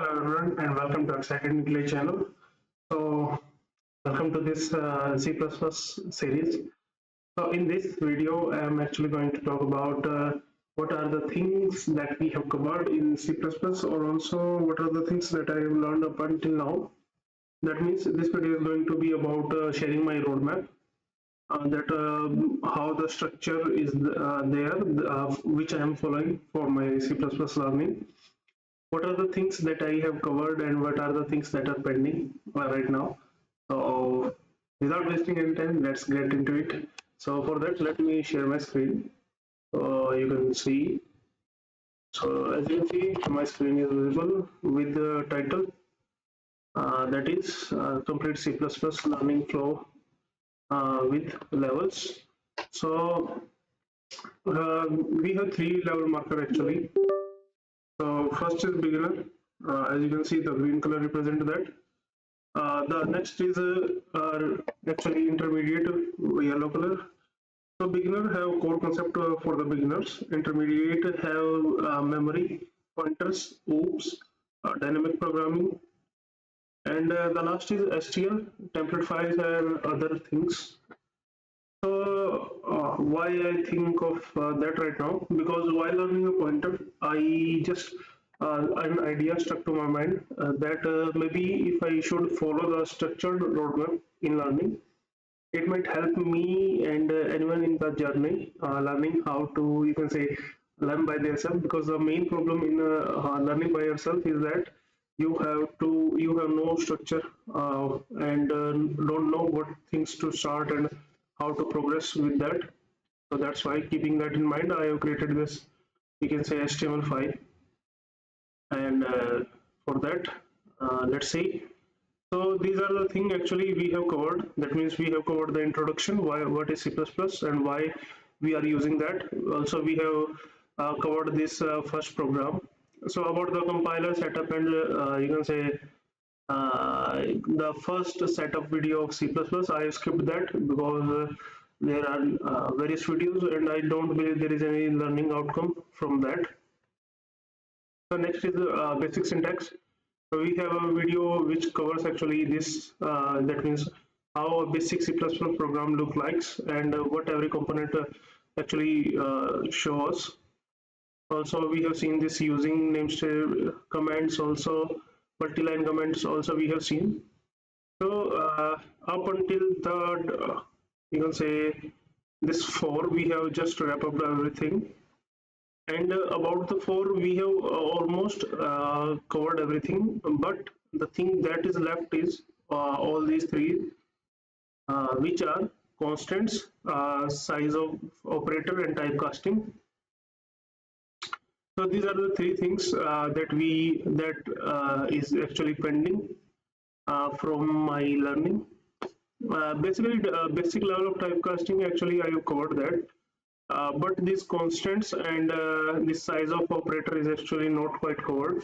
Hello everyone and welcome to our second Nuclei channel. So welcome to this C++ series. So in this video I am actually going to talk about what are the things that we have covered in C++ or also what are the things that I have learned up until now. That means this video is going to be about sharing my roadmap, that how the structure is there which I am following for my C++ learning. What are the things that I have covered and what are the things that are pending right now. So without wasting any time, let's get into it. So for that, let me share my screen. So you can see. So as you can see, my screen is visible with the title that is complete C++ learning flow with levels. So we have three level marker actually. So first is beginner. As you can see, the green color represent that. The next is actually intermediate yellow color. So beginner have core concept for the beginners. Intermediate have memory, pointers, OOPs, dynamic programming, and the last is STL, template files and other things. So why I think of that right now? Because while learning a pointer, I just an idea stuck to my mind that maybe if I should follow the structured roadmap in learning, it might help me and anyone in the journey learning how to, you can say, learn by themselves. Because the main problem in learning by yourself is that you have no structure and don't know what things to start and how to progress with that. So that's why, keeping that in mind, I have created this, you can say, HTML file. And for that, let's see. So these are the thing actually we have covered. That means we have covered the introduction, why, what is C++ and why we are using that. Also we have covered this first program. So about the compiler setup and you can say the first setup video of C++, I skipped that because there are various videos and I don't believe there is any learning outcome from that. So next is basic syntax. So we have a video which covers actually this, that means how a basic C++ program look like and what every component actually shows. Also, we have seen this using namespace commands, also multi-line comments also we have seen. So up until the, you can say, this 4, we have just wrap up everything. And about the 4, we have almost covered everything, but the thing that is left is all these three, which are constants, size of operator, and typecasting. So these are the three things that is actually pending from my learning. Basically, basic level of typecasting, actually I have covered that. But these constants and this size of operator is actually not quite covered.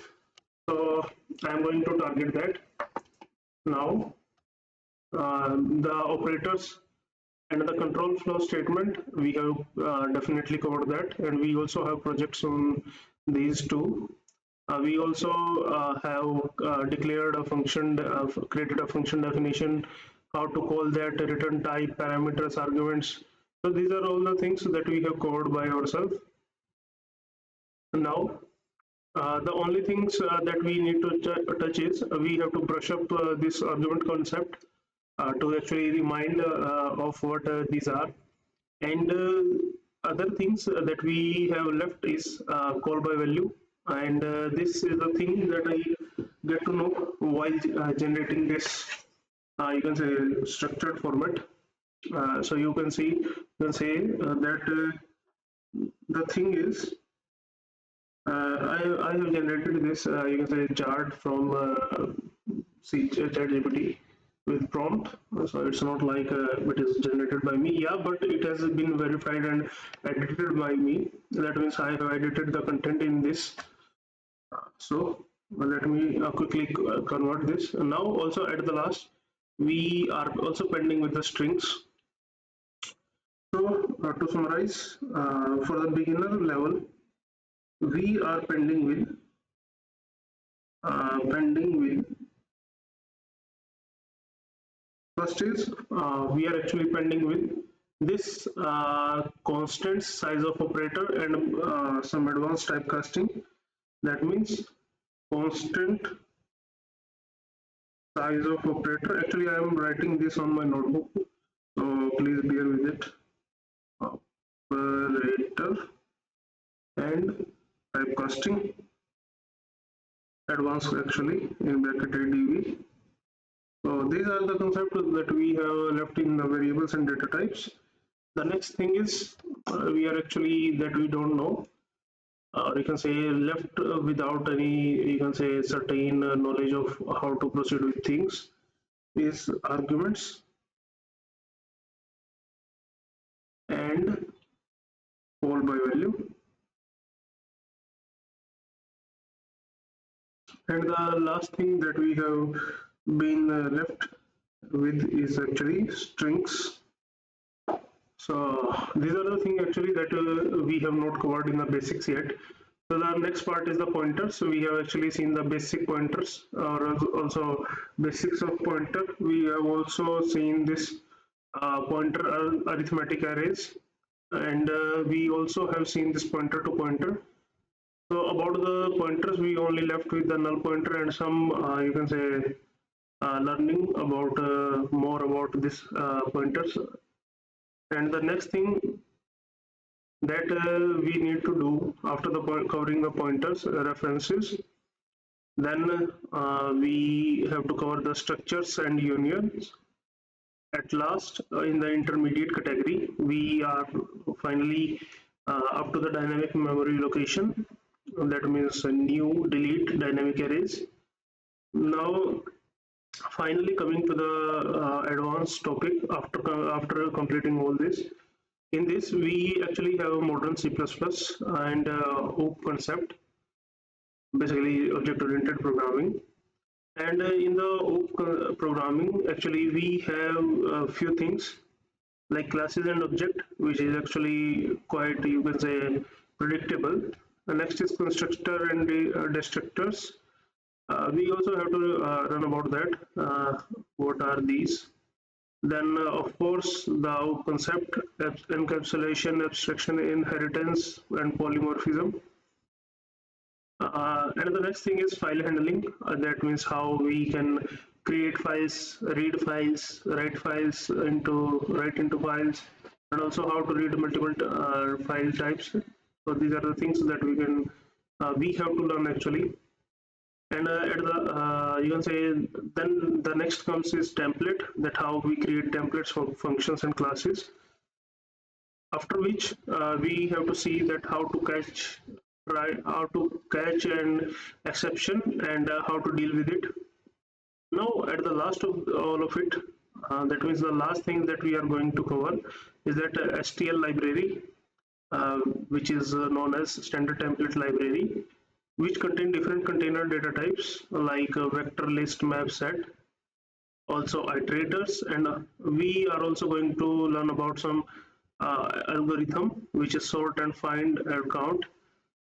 So I'm going to target that now. The operators and the control flow statement, we have definitely covered that, and we also have projects on these two. We also have declared a function, created a function definition, how to call that, return type, parameters, arguments. So these are all the things that we have covered by ourselves. Now, the only things that we need to touch is we have to brush up this argument concept to actually remind of what these are. And other things that we have left is call by value. And this is the thing that I get to know while generating this, you can say, structured format. So you can see, you can say that the thing is, I have generated this, you can say, chart from ChatGPT with prompt. So it's not like it is generated by me. Yeah, but it has been verified and edited by me. That means I have edited the content in this. So let me quickly convert this. And now also at the last, we are also pending with the strings. So to summarize, for the beginner level, we are pending with pending with. First is we are actually pending with this constant size of operator and some advanced typecasting. That means constant size of operator. Actually, I am writing this on my notebook, so please bear with it. Operator and typecasting advanced actually in bracket ADV. So these are the concepts that we have left in the variables and data types. The next thing is we are actually that we don't know, or you can say left without any, you can say certain knowledge of how to proceed with things, is arguments and call by value. And the last thing that we have been left with is actually strings. So these are the things actually that we have not covered in the basics yet. So the next part is the pointers. So we have actually seen the basic pointers, or also basics of pointer. We have also seen this pointer arithmetic arrays, and we also have seen this pointer to pointer. So about the pointers, we only left with the null pointer and some you can say learning about more about this pointers. And the next thing that we need to do after the covering the pointers references, then we have to cover the structures and unions. At last, in the intermediate category, we are finally up to the dynamic memory location. That means a new delete dynamic arrays. Now finally coming to the advanced topic after completing all this. In this we actually have a modern C++ and OOP concept, basically object oriented programming. And in the OOP programming actually we have a few things like classes and object, which is actually quite, you can say, predictable. The next is constructor and destructors. We also have to run about that. What are these? Then, of course, the concept, encapsulation, abstraction, inheritance, and polymorphism. And the next thing is file handling. That means how we can create files, read files, write into files, and also how to read multiple file types. So these are the things that we have to learn actually. And at the you can say then the next comes is template, that how we create templates for functions and classes, after which we have to see that how to catch, right, how to catch an exception and how to deal with it. Now at the last of all of it, that means the last thing that we are going to cover is that STL library, which is known as standard template library, which contain different container data types like vector, list, map, set, also iterators, and we are also going to learn about some algorithm, which is sort and find and count.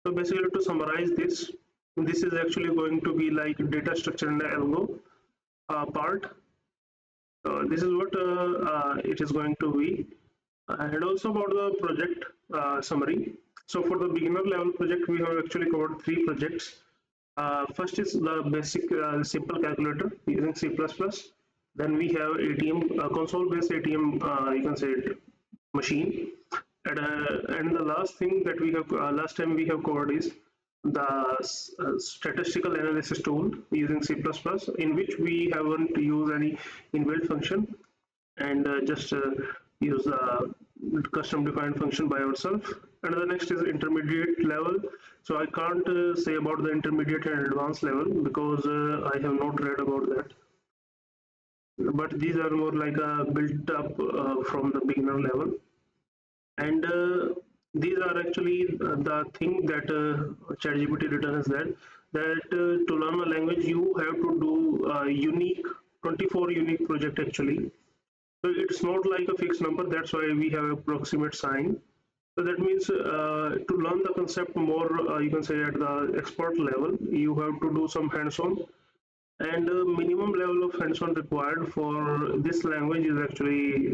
So basically to summarize this, this is actually going to be like data structure and algo part. This is what it is going to be. And also about the project summary. So for the beginner level project, we have actually covered 3 projects. First is the basic simple calculator using C++. Then we have ATM, console-based ATM, you can say it, machine. And the last thing that we have, last time we have covered is the statistical analysis tool using C++, in which we haven't used any inbuilt function and just use the custom defined function by ourselves. And the next is intermediate level. So I can't say about the intermediate and advanced level because I have not read about that, but these are more like built up from the beginner level. And these are actually the thing that ChatGPT written is that to learn a language you have to do unique 24 unique project actually. So it's not like a fixed number, that's why we have approximate sign. So that means to learn the concept more, you can say at the expert level, you have to do some hands-on, and minimum level of hands-on required for this language is actually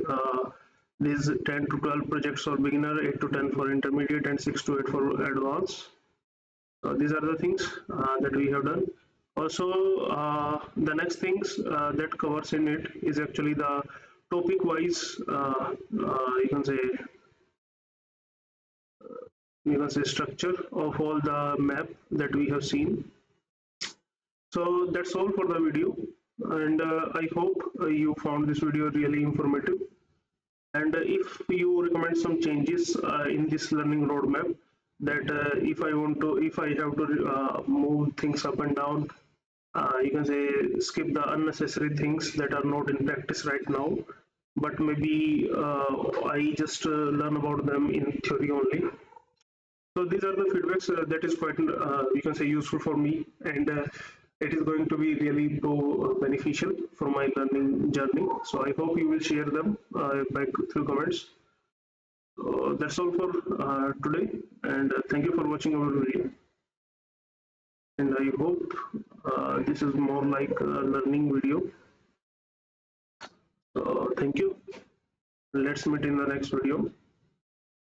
these 10 to 12 projects for beginner, 8 to 10 for intermediate, and 6 to 8 for advanced. These are the things that we have done. Also, the next things that covers in it is actually the topic wise, you can say structure of all the map that we have seen. So that's all for the video, and I hope you found this video really informative. And if you recommend some changes in this learning roadmap, that if I have to move things up and down, you can say skip the unnecessary things that are not in practice right now, but maybe I just learn about them in theory only. So these are the feedbacks that is quite you can say useful for me, and it is going to be really beneficial for my learning journey. So I hope you will share them back through comments. So that's all for today, and thank you for watching our video. And I hope this is more like a learning video. So thank you. Let's meet in the next video.